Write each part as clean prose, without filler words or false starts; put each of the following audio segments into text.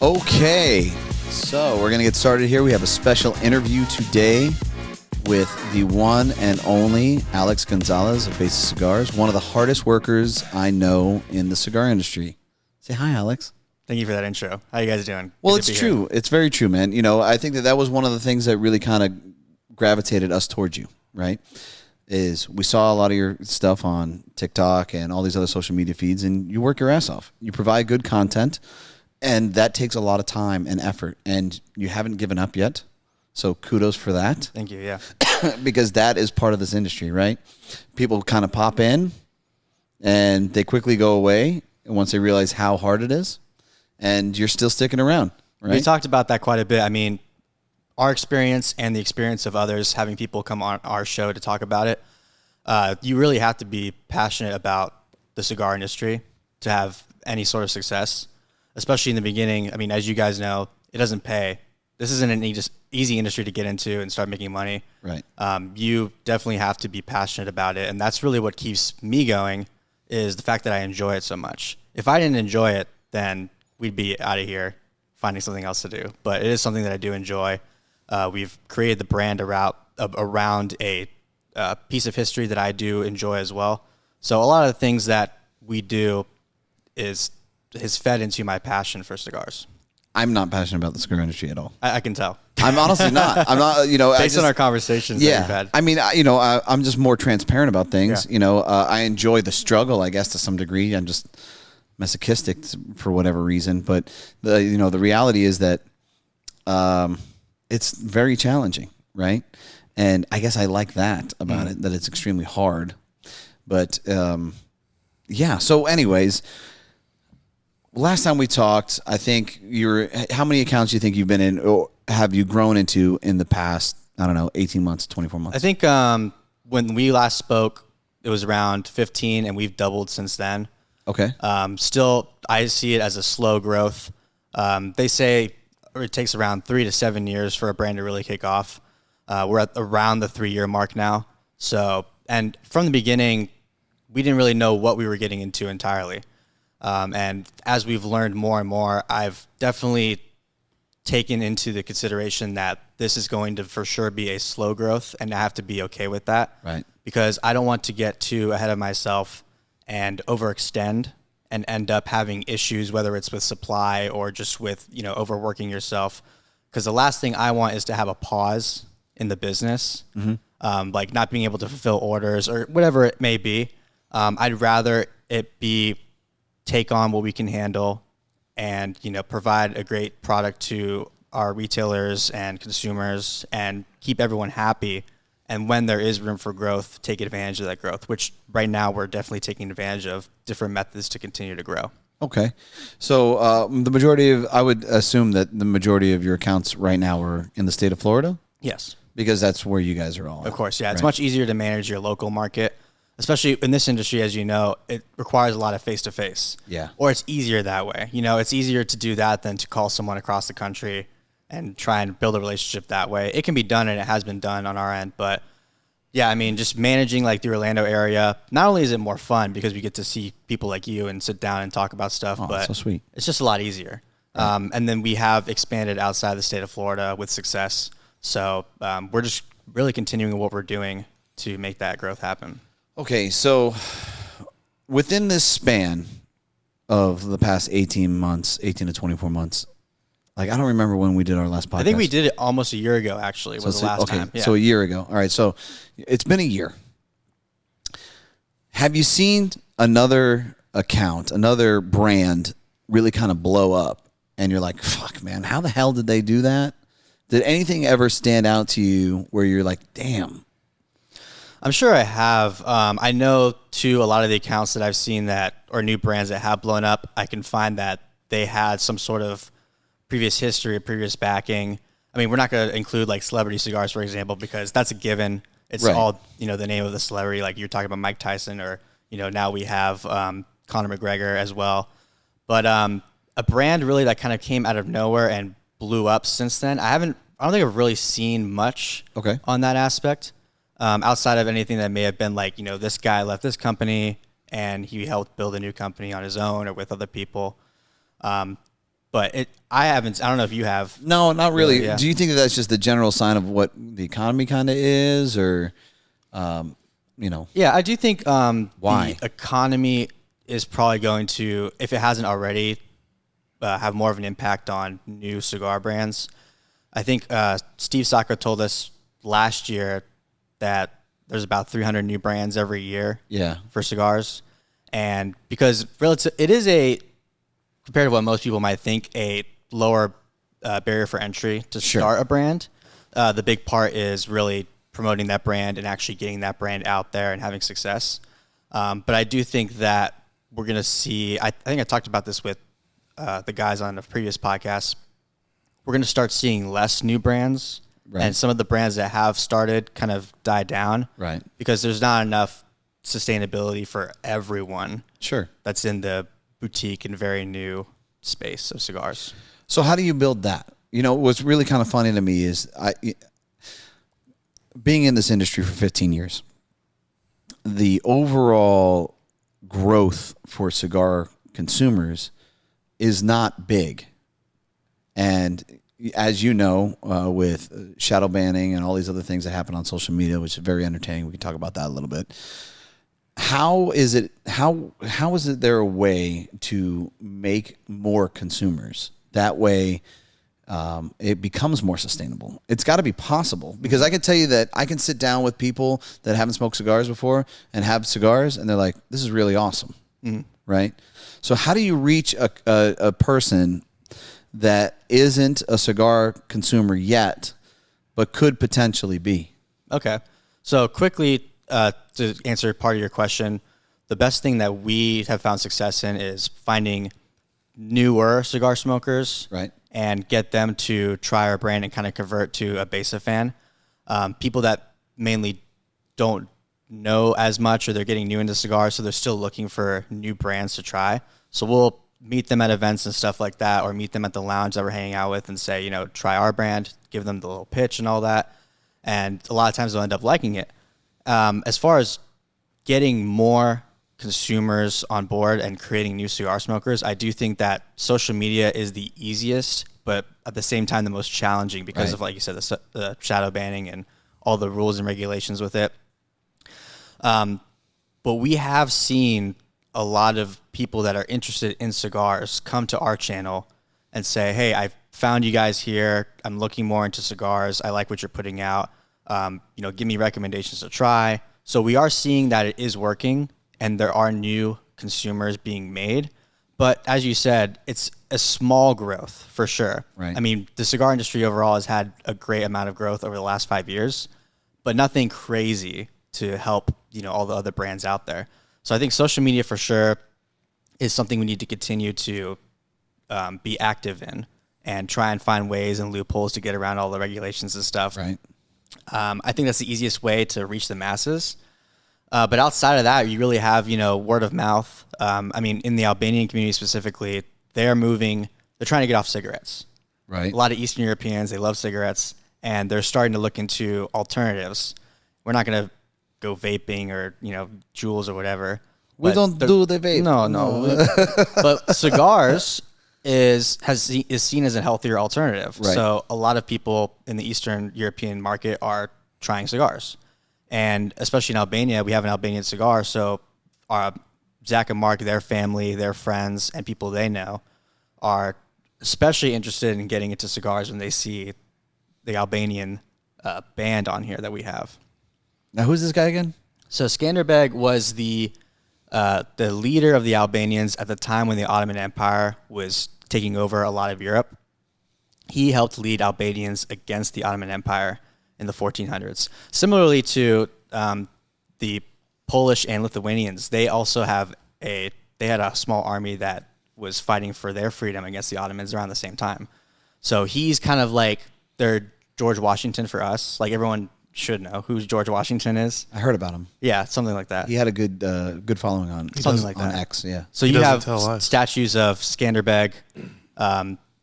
Okay, so we're going to get started here. We have a special interview today with the one and only Alex Gonzalez of Besa Cigars, one of the hardest workers I know in the cigar industry. Say hi, Alex. Thank you for that intro. How you guys doing? Well, it's true. Here. It's very true, man. You know, I think that was one of the things that really kind of gravitated us towards you, right? Is we saw a lot of your stuff on TikTok and all these other social media feeds, and you work your ass off. You provide good content, and that takes a lot of time and effort, and you haven't given up yet. So kudos for that. Thank you, yeah. Because that is part of this industry, right? People kind of pop in, and they quickly go away once they realize how hard it is, and you're still sticking around, right? We talked about that quite a bit. I mean, our experience and the experience of others, having people come on our show to talk about it, you really have to be passionate about the cigar industry to have any sort of success, especially in the beginning. I mean, as you guys know, it doesn't pay. This isn't an easy industry to get into and start making money. Right. You definitely have to be passionate about it, and that's really what keeps me going, is the fact that I enjoy it so much. If I didn't enjoy it, then we'd be out of here finding something else to do. But it is something that I do enjoy. We've created the brand around a piece of history that I do enjoy as well. So a lot of the things that we do has fed into my passion for cigars. I'm not passionate about the cigar industry at all. I can tell. I'm honestly not. I'm not, you know. Based on our conversations that we've had. I mean, you know, I'm just more transparent about things. Yeah. You know, I enjoy the struggle, I guess, to some degree. I'm just masochistic for whatever reason. But, the reality is that it's very challenging, right? And I guess I like that about it, that it's extremely hard. But, yeah. So anyways, last time we talked, I think how many accounts do you think you've been in, or have you grown into in the past, 18 months, 24 months? I think when we last spoke, it was around 15, and we've doubled since then. Okay. Still, I see it as a slow growth. They say it takes around 3 to 7 years for a brand to really kick off. We're at around the 3-year mark now. So, and from the beginning, we didn't really know what we were getting into entirely. And as we've learned more and more, I've definitely taken into the consideration that this is going to for sure be a slow growth, and I have to be okay with that. Right. Because I don't want to get too ahead of myself and overextend and end up having issues, whether it's with supply or just with, overworking yourself. Because the last thing I want is to have a pause in the business, like not being able to fulfill orders or whatever it may be. I'd rather it be take on what we can handle and, provide a great product to our retailers and consumers and keep everyone happy. And when there is room for growth, take advantage of that growth, which right now we're definitely taking advantage of different methods to continue to grow. Okay. So I would assume that the majority of your accounts right now are in the state of Florida? Yes. Because that's where you guys are all Of course, yeah. It's right? much easier to manage your local market, especially in this industry, as you know, it requires a lot of face-to-face. Yeah. Or it's easier that way. It's easier to do that than to call someone across the country and try and build a relationship that way. It can be done, and it has been done on our end. But, yeah, I mean, just managing, like, the Orlando area, not only is it more fun because we get to see people like you and sit down and talk about stuff, but so sweet. It's just a lot easier. Right. And then we have expanded outside the state of Florida with success. So we're just really continuing what we're doing to make that growth happen. Okay, so within this span of the past 18 to 24 months, like, I don't remember when we did our last podcast. I think we did it almost a year ago, actually, was the last time. Yeah. So a year ago. All right, so it's been a year. Have you seen another account, another brand really kind of blow up, and you're like, fuck, man, how the hell did they do that? Did anything ever stand out to you where you're like, damn? I'm sure I have. I know, too, a lot of the accounts that I've seen or new brands that have blown up, I can find that they had some sort of previous history, previous backing. I mean, we're not going to include like celebrity cigars, for example, because that's a given. It's right. All, the name of the celebrity, like you're talking about Mike Tyson, or, now we have Conor McGregor as well. But a brand really that kind of came out of nowhere and blew up since then, I don't think I've really seen much on that aspect. Outside of anything that may have been like, this guy left this company and he helped build a new company on his own or with other people. But But I haven't. I don't know if you have. No, not really. Yeah. Do you think that that's just the general sign of what the economy kind of is, or, Yeah, I do think Why? the economy is probably going to, if it hasn't already, have more of an impact on new cigar brands. I think Steve Sacco told us last year that there's about 300 new brands every year for cigars. And because it is compared to what most people might think, a lower barrier for entry to start a brand. The big part is really promoting that brand and actually getting that brand out there and having success. But I do think that we're going to see, I think I talked about this with the guys on a previous podcast. We're going to start seeing less new brands, and some of the brands that have started kind of die down, Right. because there's not enough sustainability for everyone. Sure. That's in the boutique and very new space of cigars. So how do you build that? What's really kind of funny to me is being in this industry for 15 years, the overall growth for cigar consumers is not big. And as you know, with shadow banning and all these other things that happen on social media, which is very entertaining, we can talk about that a little bit. How is it there a way to make more consumers? That way it becomes more sustainable. It's got to be possible, because I can tell you that I can sit down with people that haven't smoked cigars before and have cigars, and they're like, this is really awesome. Mm-hmm. Right? So how do you reach a person that isn't a cigar consumer yet, but could potentially be? Okay. So quickly, to answer part of your question, the best thing that we have found success in is finding newer cigar smokers, right, and get them to try our brand and kind of convert to a Besa fan. People that mainly don't know as much, or they're getting new into cigars, so they're still looking for new brands to try. So we'll meet them at events and stuff like that, or meet them at the lounge that we're hanging out with and say, try our brand, give them the little pitch and all that. And a lot of times they'll end up liking it. As far as getting more consumers on board and creating new cigar smokers, I do think that social media is the easiest, but at the same time the most challenging, because of, like you said, the shadow banning and all the rules and regulations with it. But we have seen a lot of people that are interested in cigars come to our channel and say, hey, I found you guys here. I'm looking more into cigars. I like what you're putting out. Give me recommendations to try. So we are seeing that it is working, and there are new consumers being made. But as you said, it's a small growth for sure. Right. I mean, the cigar industry overall has had a great amount of growth over the last 5 years, but nothing crazy to help, all the other brands out there. So I think social media for sure is something we need to continue to be active in, and try and find ways and loopholes to get around all the regulations and stuff. Right. I think that's the easiest way to reach the masses. But outside of that, you really have, word of mouth. In the Albanian community specifically, they're trying to get off cigarettes. Right. A lot of Eastern Europeans, they love cigarettes, and they're starting to look into alternatives. We're not going to go vaping or, Juuls or whatever. We don't do the vape. No. But cigars is seen as a healthier alternative. Right. So a lot of people in the Eastern European market are trying cigars. And especially in Albania, we have an Albanian cigar. So Zach and Mark, their family, their friends, and people they know are especially interested in getting into cigars when they see the Albanian band on here that we have. Now, who's this guy again? So Skanderbeg was the leader of the Albanians at the time when the Ottoman Empire was taking over a lot of Europe. He helped lead Albanians against the Ottoman Empire in the 1400s. Similarly to the Polish and Lithuanians, they also had a small army that was fighting for their freedom against the Ottomans around the same time. So he's kind of like their George Washington for us. Like, everyone should know who George Washington is. I heard about him. Yeah, something like that. He had a good following on X. Yeah. So you have statues of Skanderbeg,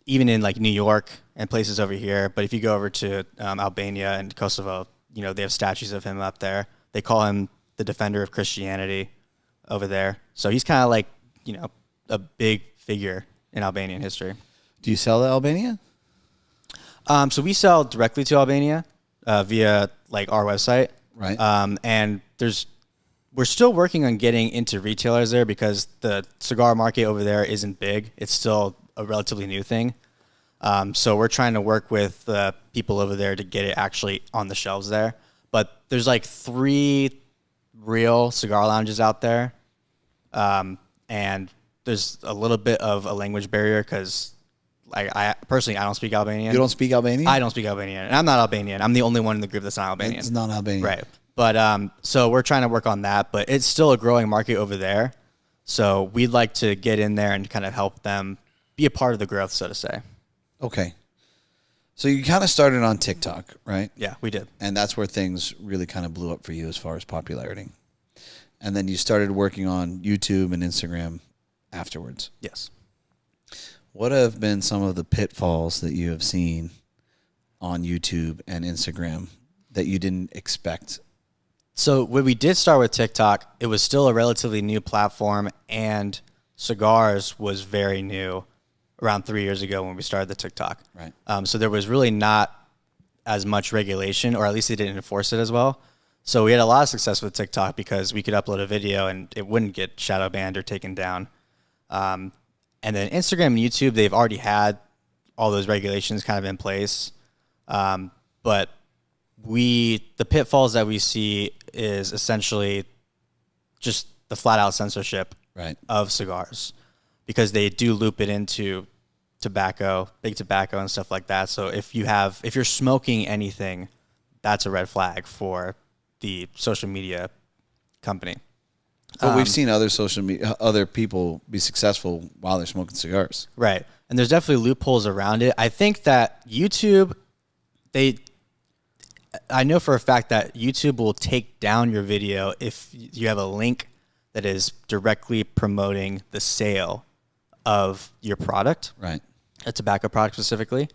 even in like New York and places over here. But if you go over to Albania and Kosovo, they have statues of him up there. They call him the defender of Christianity over there. So he's kind of like, a big figure in Albanian history. Do you sell to Albania? So we sell directly to Albania via like our website. Right. And we're still working on getting into retailers there because the cigar market over there isn't big. It's still a relatively new thing. So we're trying to work with people over there to get it actually on the shelves there. But there's like 3 real cigar lounges out there. And there's a little bit of a language barrier because I personally, I don't speak Albanian. You don't speak Albanian? I don't speak Albanian. And I'm not Albanian. I'm the only one in the group that's not Albanian. It's not Albanian. Right. But so we're trying to work on that, but it's still a growing market over there. So we'd like to get in there and kind of help them be a part of the growth, so to say. Okay. So you kind of started on TikTok, right? Yeah, we did. And that's where things really kind of blew up for you as far as popularity. And then you started working on YouTube and Instagram afterwards. Yes. What have been some of the pitfalls that you have seen on YouTube and Instagram that you didn't expect? So when we did start with TikTok, it was still a relatively new platform, and cigars was very new around 3 years ago when we started the TikTok. Right. So there was really not as much regulation, or at least they didn't enforce it as well. So we had a lot of success with TikTok because we could upload a video and it wouldn't get shadow banned or taken down. And then Instagram and YouTube, they've already had all those regulations kind of in place. But the pitfalls that we see is essentially just the flat out censorship of cigars, because they do loop it into tobacco, big tobacco and stuff like that. So if you're smoking anything, that's a red flag for the social media company. But we've seen other people be successful while they're smoking cigars. Right. And there's definitely loopholes around it. I think that YouTube, I know for a fact that YouTube will take down your video if you have a link that is directly promoting the sale of your product. Right. A tobacco product specifically.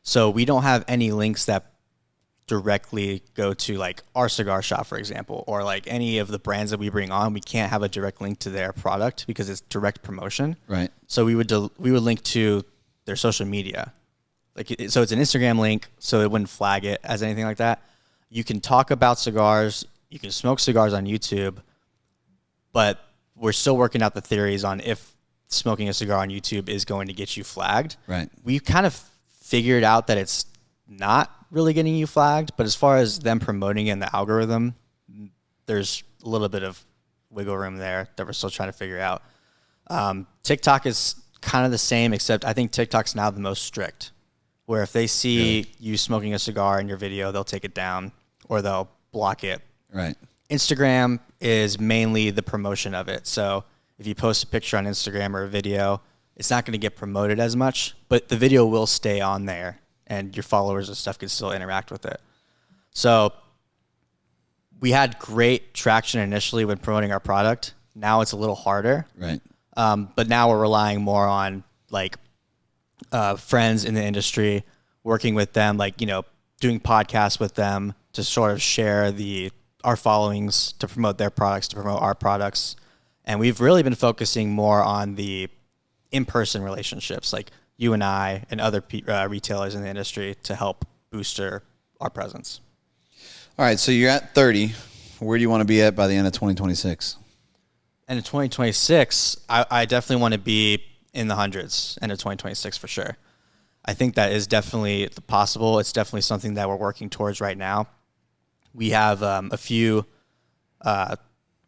So we don't have any links that directly go to like our cigar shop, for example, or like any of the brands that we bring on. We can't have a direct link to their product because it's direct promotion. Right. So we would link to their social media. So it's an Instagram link, so it wouldn't flag it as anything like that. You can talk about cigars, you can smoke cigars on YouTube, but we're still working out the theories on if smoking a cigar on YouTube is going to get you flagged. Right. We've kind of figured out that it's not really getting you flagged, but as far as them promoting it in the algorithm, there's a little bit of wiggle room there that we're still trying to figure out. TikTok is kind of the same, except I think TikTok's now the most strict, where if they see you smoking a cigar in your video, they'll take it down or they'll block it. Right. Instagram is mainly the promotion of it. So if you post a picture on Instagram or a video, it's not going to get promoted as much, but the video will stay on there and your followers and stuff can still interact with it. So we had great traction initially when promoting our product. Now it's a little harder. Right. But now we're relying more on like friends in the industry, working with them, like, doing podcasts with them to sort of share our followings, to promote their products, to promote our products. And we've really been focusing more on the in-person relationships, like you and I and other retailers in the industry, to help booster our presence. All right, so you're at 30. Where do you want to be at by the end of 2026? And in 2026, I definitely want to be in the hundreds, end of 2026 for sure. I think that is definitely possible. It's definitely something that we're working towards right now. We have a few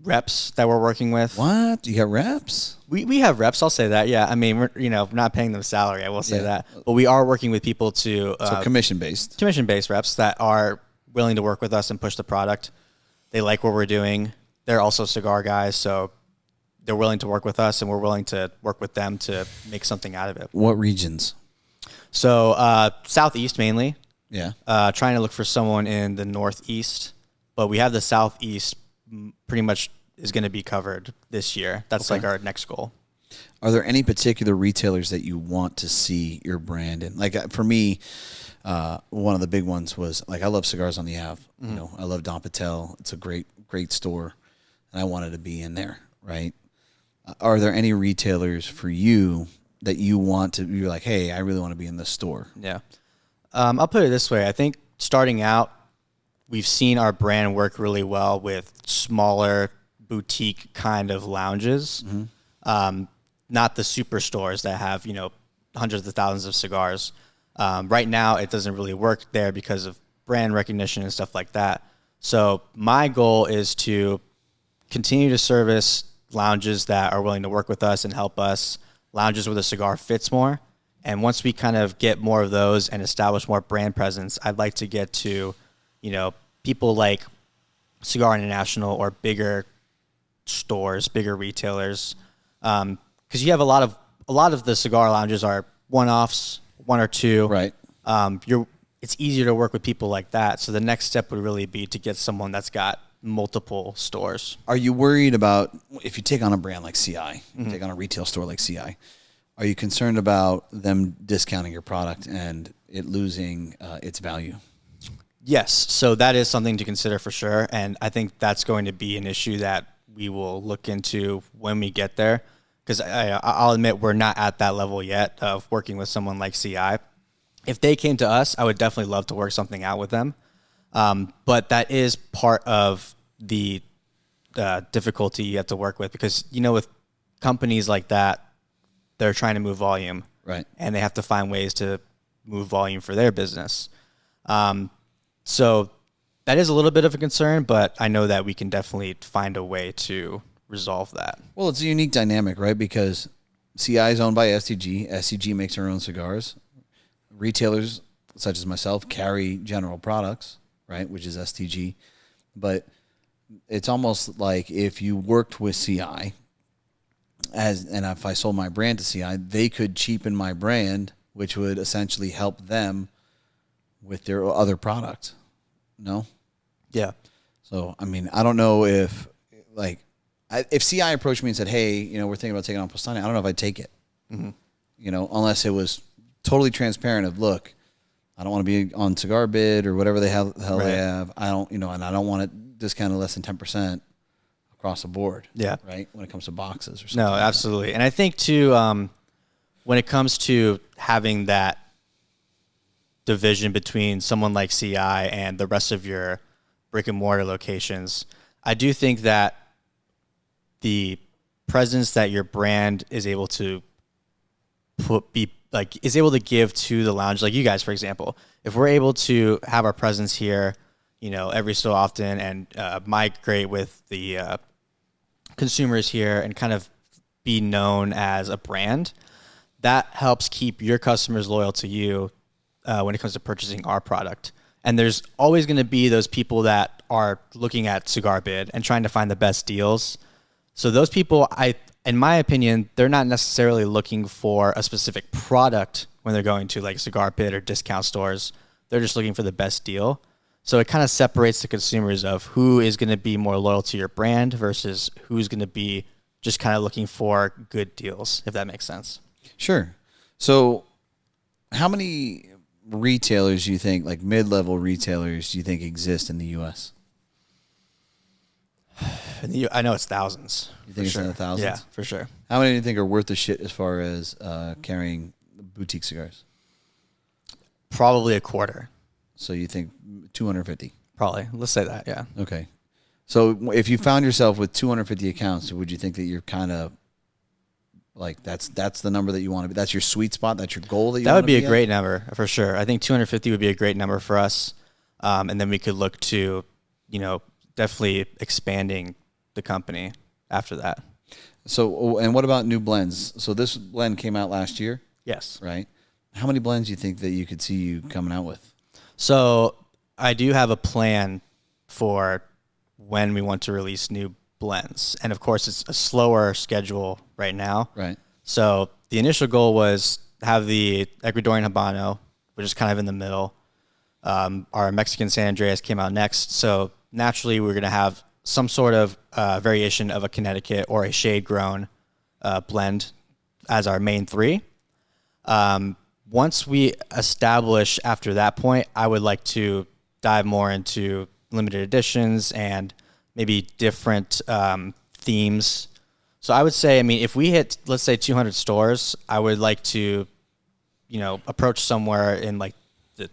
reps that we're working with. What? You got reps? We have reps. I'll say that. Yeah. I mean, we're not paying them salary. I will say that. But we are working with people to so commission-based reps that are willing to work with us and push the product. They like what we're doing. They're also cigar guys, so they're willing to work with us, and we're willing to work with them to make something out of it. What regions? So Southeast mainly. Yeah. Trying to look for someone in the Northeast, but we have the Southeast pretty much is going to be covered this year. That's like our next goal. Are there any particular retailers that you want to see your brand in? Like for me, one of the big ones was like I love Cigars on the Ave. I love Don Patel. It's a great store, and I wanted to be in there. Right? Are there any retailers for you that you want to? You're like, hey, I really want to be in this store. Yeah. I'll put it this way. I think starting out, we've seen our brand work really well with smaller boutique kind of lounges, not the superstores that have, hundreds of thousands of cigars. Right now, it doesn't really work there because of brand recognition and stuff like that. So my goal is to continue to service lounges that are willing to work with us and help us, lounges where the cigar fits more. And once we kind of get more of those and establish more brand presence, I'd like to get to, people like Cigar International or bigger stores, bigger retailers. Because you have a lot of the cigar lounges are one-offs, one or two. Right. It's easier to work with people like that. So the next step would really be to get someone that's got multiple stores. Are you worried about, if you take on a brand like CI, take on a retail store like CI, are you concerned about them discounting your product and it losing its value? Yes. So that is something to consider for sure. And I think that's going to be an issue that we will look into when we get there. Because I'll admit we're not at that level yet of working with someone like CI. If they came to us, I would definitely love to work something out with them. But that is part of the difficulty you have to work with because, with companies like that, they're trying to move volume. Right. And they have to find ways to move volume for their business. So that is a little bit of a concern, but I know that we can definitely find a way to resolve that. Well, it's a unique dynamic, right? Because CI is owned by STG. STG makes their own cigars. Retailers, such as myself, carry General Products, right, which is STG. But it's almost like if you worked with CI, and if I sold my brand to CI, they could cheapen my brand, which would essentially help them with their other product. No? Yeah. So, I don't know if CI approached me and said, hey, we're thinking about taking on Postani, I don't know if I'd take it. Unless it was totally transparent of, look, I don't want to be on Cigar Bid or whatever the hell Right. they have. I don't, and I don't want it discounted less than 10% across the board. Yeah. Right. When it comes to boxes or something. No, absolutely. And I think too, when it comes to having that division between someone like CI and the rest of your brick and mortar locations, I do think that the presence that your brand is able to is able to give to the lounge, like you guys, for example, if we're able to have our presence here, every so often and migrate with the consumers here and kind of be known as a brand, that helps keep your customers loyal to you when it comes to purchasing our product. And there's always going to be those people that are looking at Cigar Bid and trying to find the best deals. So those people, in my opinion, they're not necessarily looking for a specific product when they're going to like Cigar Bid or discount stores. They're just looking for the best deal. So it kind of separates the consumers of who is going to be more loyal to your brand versus who's going to be just kind of looking for good deals, if that makes sense. Sure. So how many retailers do you think, like mid-level retailers, do you think exist in the U.S.? I know it's thousands. You think it's in the thousands? Yeah, for sure. How many do you think are worth the shit as far as carrying boutique cigars? Probably a quarter. So you think 250? Probably. Let's say that, yeah. Okay. So if you found yourself with 250 accounts, would you think that you're kind of like that's the number that you want to be? That's your sweet spot? That's your goal that you That want would be to a great number for sure. I think 250 would be a great number for us. And then we could look to, definitely expanding the company after that. So, and what about new blends? So this blend came out last year, Yes. right? How many blends do you think that you could see you coming out with? So I do have a plan for when we want to release new blends. And of course, it's a slower schedule right now. Right. So the initial goal was have the Ecuadorian Habano, which is kind of in the middle. Our Mexican San Andreas came out next. So naturally, we're going to have some sort of variation of a Connecticut or a shade-grown blend as our main three. Once we establish after that point, I would like to dive more into limited editions and maybe different themes So I would say, I mean, if we hit, let's say 200 stores, I would like to, approach somewhere in like the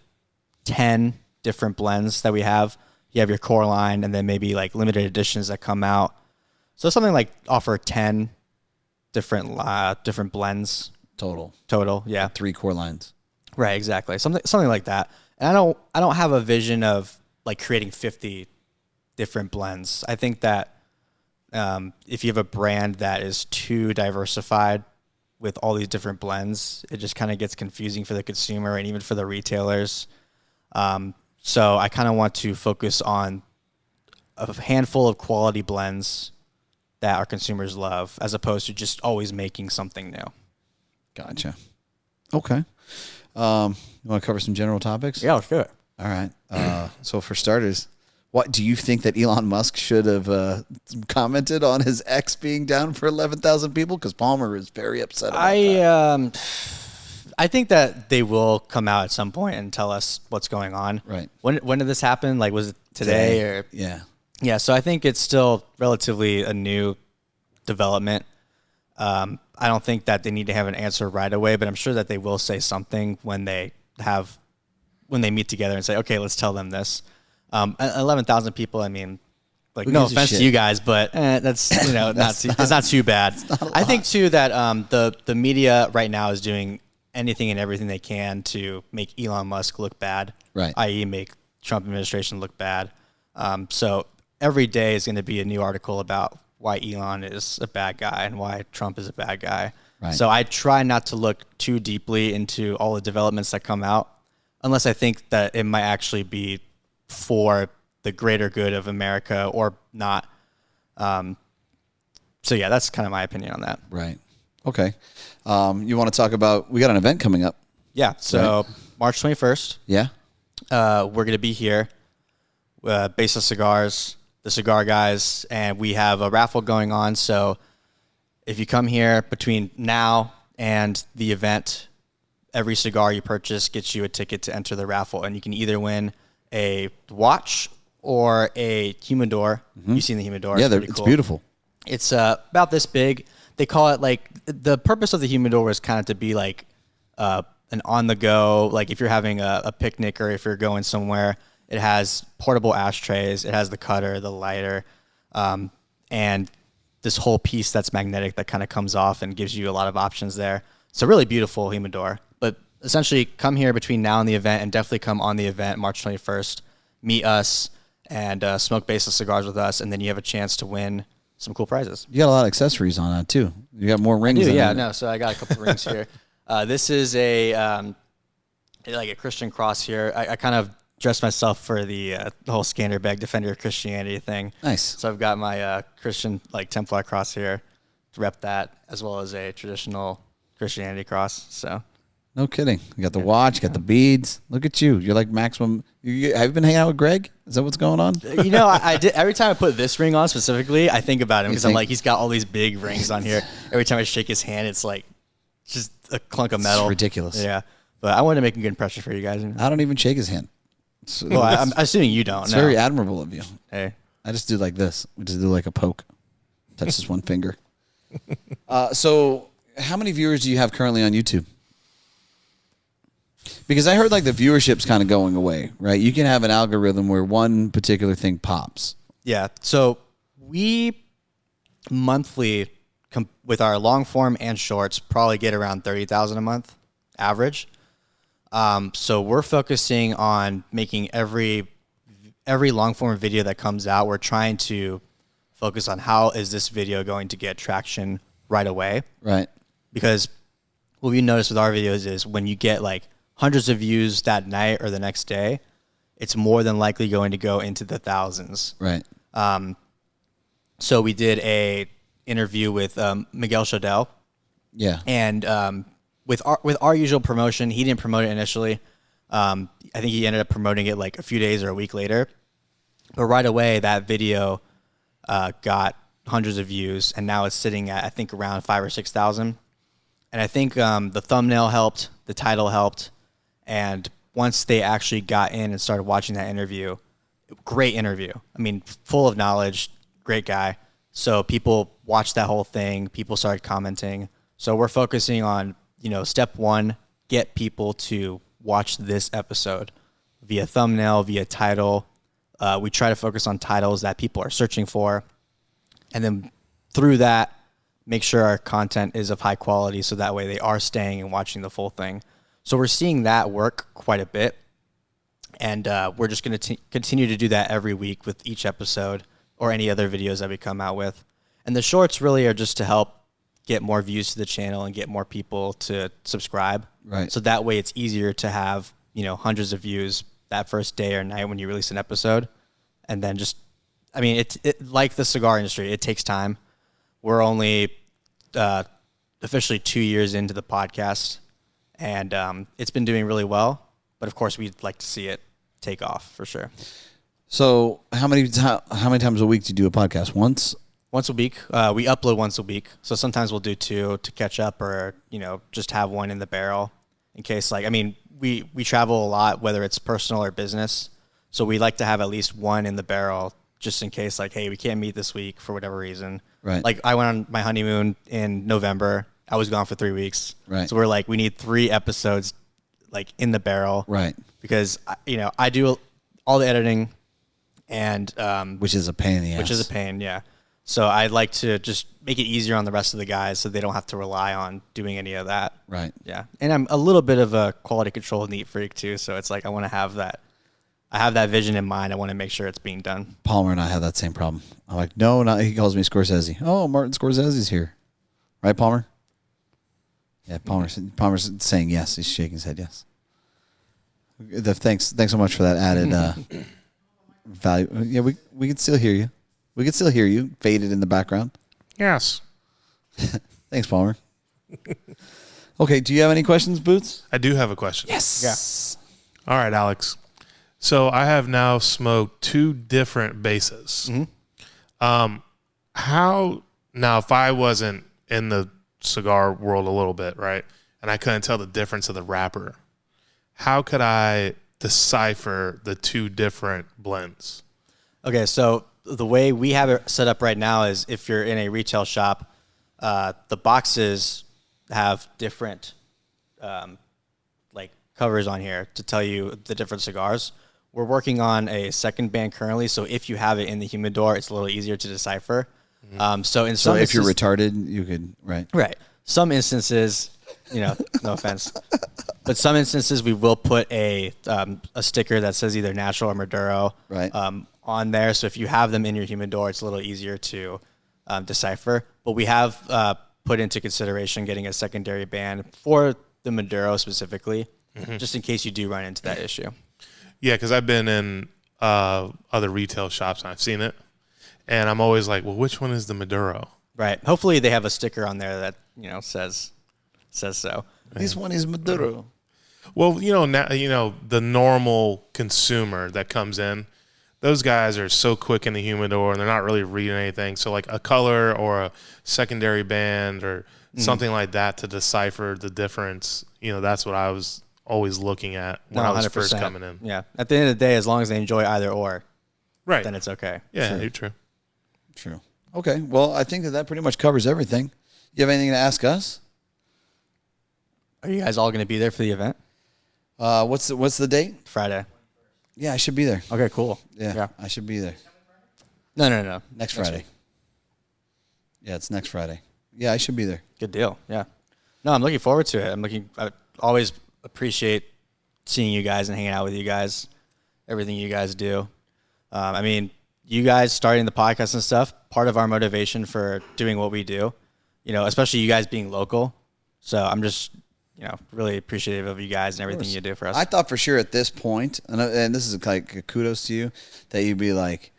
10 different blends that we have. You have your core line and then maybe like limited editions that come out. So something like offer 10 different blends. Total. Yeah. 3 core lines. Right. Exactly. Something like that. And I don't have a vision of like creating 50 different blends. I think that if you have a brand that is too diversified with all these different blends, it just kind of gets confusing for the consumer and even for the retailers. So I kind of want to focus on a handful of quality blends that our consumers love, as opposed to just always making something new. Gotcha. Okay. You want to cover some general topics? Yeah, let's do it. All right. So for starters, what do you think that Elon Musk should have commented on his X being down for 11,000 people? Because Palmer is very upset about that. I think that they will come out at some point and tell us what's going on. Right. When did this happen? Like, was it today or? Yeah. Yeah. So I think it's still relatively a new development. I don't think that they need to have an answer right away, but I'm sure that they will say something when they meet together and say, okay, let's tell them this. 11,000 people. I mean, like, no offense to you guys, but that's it's not too bad. I think too that the media right now is doing anything and everything they can to make Elon Musk look bad, right? I.e., make Trump administration look bad. So every day is going to be a new article about why Elon is a bad guy and why Trump is a bad guy. Right. So I try not to look too deeply into all the developments that come out, unless I think that it might actually be for the greater good of America or not. So yeah, that's kind of my opinion on that. Right. Okay. You want to talk about, we got an event coming up. Yeah. So right. March 21st. Yeah. We're going to be here, Besa Cigars, the cigar guys, and we have a raffle going on. So if you come here between now and the event, every cigar you purchase gets you a ticket to enter the raffle, and you can either win a watch or a humidor. Mm-hmm. You've seen the humidor. Yeah, it's cool. Beautiful. It's about this big. They call it, like, the purpose of the humidor was kind of to be like an on-the-go, like if you're having a picnic or if you're going somewhere. It has portable ashtrays. It has the cutter, the lighter, and this whole piece that's magnetic that kind of comes off and gives you a lot of options there. It's a really beautiful humidor. But essentially, come here between now and the event, and definitely come on the event, March 21st. Meet us and smoke Besa cigars with us, and then you have a chance to win some cool prizes. You got a lot of accessories on that too. You got more rings. So I got a couple rings here. This is a Christian cross here. I kind of dressed myself for the whole Skanderbeg Defender of Christianity thing. Nice. So I've got my Christian Templar cross here to rep that, as well as a traditional Christianity cross. So. No kidding. You got the watch, you got the beads. Look at you. You're like maximum. Have you been hanging out with Greg? Is that what's going on? I did. Every time I put this ring on specifically, I think about him because I'm like, he's got all these big rings on here. Every time I shake his hand, it's like just a clunk of metal. It's ridiculous. Yeah. But I wanted to make a good impression for you guys. I don't even shake his hand. Well, I'm assuming you don't. It's very admirable of you. Hey. I just do like this. We just do like a poke. Touch this one finger. So how many viewers do you have currently on YouTube? Because I heard like the viewership's kind of going away, right? You can have an algorithm where one particular thing pops. Yeah. So we monthly, with our long form and shorts, probably get around 30,000 a month average. So we're focusing on making every long form video that comes out. We're trying to focus on how is this video going to get traction right away. Right. Because what we notice with our videos is when you get like hundreds of views that night or the next day, it's more than likely going to go into the thousands. Right. So we did a interview with Miguel Chodel. Yeah. And with our usual promotion, he didn't promote it initially. I think he ended up promoting it like a few days or a week later. But right away, that video got hundreds of views, and now it's sitting at, I think, around 5,000 or 6,000. And I think the thumbnail helped, the title helped, and once they actually got in and started watching that interview, great interview. I mean, full of knowledge, great guy. So people watched that whole thing. People started commenting. So we're focusing on, step one, get people to watch this episode via thumbnail, via title. We try to focus on titles that people are searching for. And then through that, make sure our content is of high quality so that way they are staying and watching the full thing. So we're seeing that work quite a bit. And we're just going to continue to do that every week with each episode or any other videos that we come out with. And the shorts really are just to help get more views to the channel and get more people to subscribe. Right. So that way it's easier to have, hundreds of views that first day or night when you release an episode. And then just, it like the cigar industry, it takes time. We're only officially 2 years into the podcast, and it's been doing really well. But of course, we'd like to see it take off for sure. So how many times a week do you do a podcast? Once a week. We upload once a week. So sometimes we'll do 2 to catch up, or just have one in the barrel in case. We travel a lot, whether it's personal or business. So we like to have at least one in the barrel just in case, hey, we can't meet this week for whatever reason. Right. I went on my honeymoon in November. I was gone for 3 weeks. Right. So we're we need 3 episodes in the barrel. Right. Because I do all the editing, and which is a pain in the ass. Which is a pain, yeah. So I'd like to just make it easier on the rest of the guys so they don't have to rely on doing any of that. Right. Yeah. And I'm a little bit of a quality control neat freak too, so it's I want to have that. I have that vision in mind. I want to make sure it's being done. Palmer and I have that same problem. I'm like, no, not. He calls me Scorsese. Oh, Martin Scorsese's here. Right, Palmer? Yeah, Palmer's saying yes. He's shaking his head yes. Thanks so much for that added value. Yeah, we can still hear you. We can still hear you, faded in the background. Yes. Thanks, Palmer. Okay, do you have any questions, Boots? I do have a question. Yes. Yeah. All right, Alex. So I have now smoked 2 different Besas. Mm-hmm. How now? If I wasn't in the cigar world a little bit, right, and I couldn't tell the difference of the wrapper, how could I decipher the 2 different blends? Okay, so the way we have it set up right now is if you're in a retail shop, the boxes have different covers on here to tell you the different cigars. We're working on a second band currently, so if you have it in the humidor, it's a little easier to decipher. Mm-hmm. So if you're retarded, you could right. Some instances, no offense, but some instances we will put a sticker that says either natural or Maduro on there. So if you have them in your humidor, it's a little easier to decipher. But we have put into consideration getting a secondary band for the Maduro specifically, just in case you do run into that issue. Yeah, because I've been in other retail shops and I've seen it, and I'm always like, well, which one is the Maduro? Right. Hopefully they have a sticker on there that says so. This one is Maduro. Well, now, the normal consumer that comes in, those guys are so quick in the humidor and they're not really reading anything. So a color or a secondary band or something like that to decipher the difference, that's what I was always looking at when I was first coming in. Yeah. At the end of the day, as long as they enjoy either or, right, then it's okay. Yeah, true. True. Okay. Well, I think that pretty much covers everything. You have anything to ask us? Are you guys all going to be there for the event? What's the date? Friday. Yeah, I should be there. Okay, cool. Yeah. I should be there. No. Next Friday. Yeah, it's next Friday. Yeah, I should be there. Good deal. Yeah. No, I'm looking forward to it. I always appreciate seeing you guys and hanging out with you guys, everything you guys do. You guys starting the podcast and stuff, part of our motivation for doing what we do, especially you guys being local. So I'm just, really appreciative of you guys and everything you do for us. I thought for sure at this point, and this is a kudos to you, that you'd be like,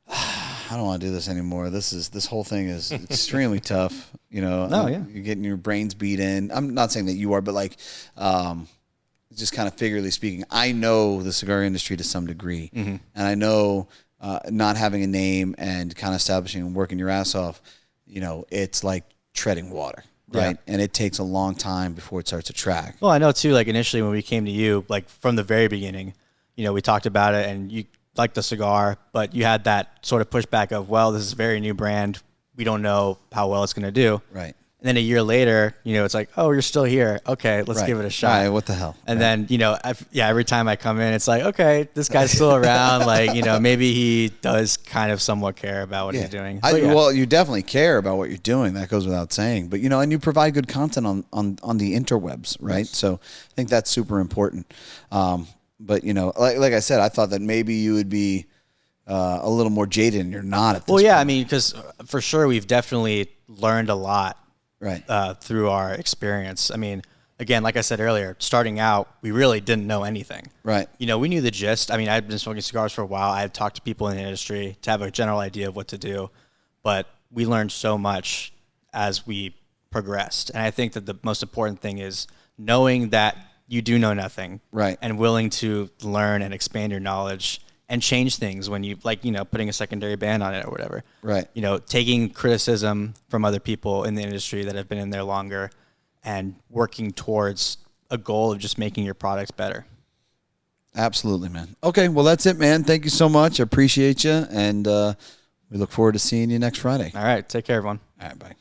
I don't want to do this anymore. This whole thing is extremely tough. Oh, yeah. You're getting your brains beat in. I'm not saying that you are, but just kind of figuratively speaking, I know the cigar industry to some degree, and I know not having a name and kind of establishing and working your ass off, it's like treading water. Right. Yeah. And it takes a long time before it starts to track. Well, I know too, initially when we came to you, from the very beginning, we talked about it and liked the cigar, but you had that sort of pushback of, well, this is a very new brand. We don't know how well it's going to do. Right. And then a year later, it's like, oh, you're still here. Okay, let's give it a shot. Right, what the hell? And then, every time I come in, it's like, okay, this guy's still around. Like, maybe he does kind of somewhat care about what he's doing. Well, you definitely care about what you're doing. That goes without saying. But, and you provide good content on the interwebs, right? Yes. So I think that's super important. But, like I said, I thought that maybe you would be a little more jaded, and you're not at this point. I mean, because for sure we've definitely learned a lot. Right. Through our experience. I mean, again, like I said earlier, starting out, we really didn't know anything. Right. We knew the gist. I mean, I'd been smoking cigars for a while. I had talked to people in the industry to have a general idea of what to do, but we learned so much as we progressed. And I think that the most important thing is knowing that you do know nothing. Right. And willing to learn and expand your knowledge and change things when you putting a secondary band on it or whatever. Right. Taking criticism from other people in the industry that have been in there longer and working towards a goal of just making your products better. Absolutely, man. Okay, well, that's it, man. Thank you so much. I appreciate you, and we look forward to seeing you next Friday. All right. Take care, everyone. All right, bye.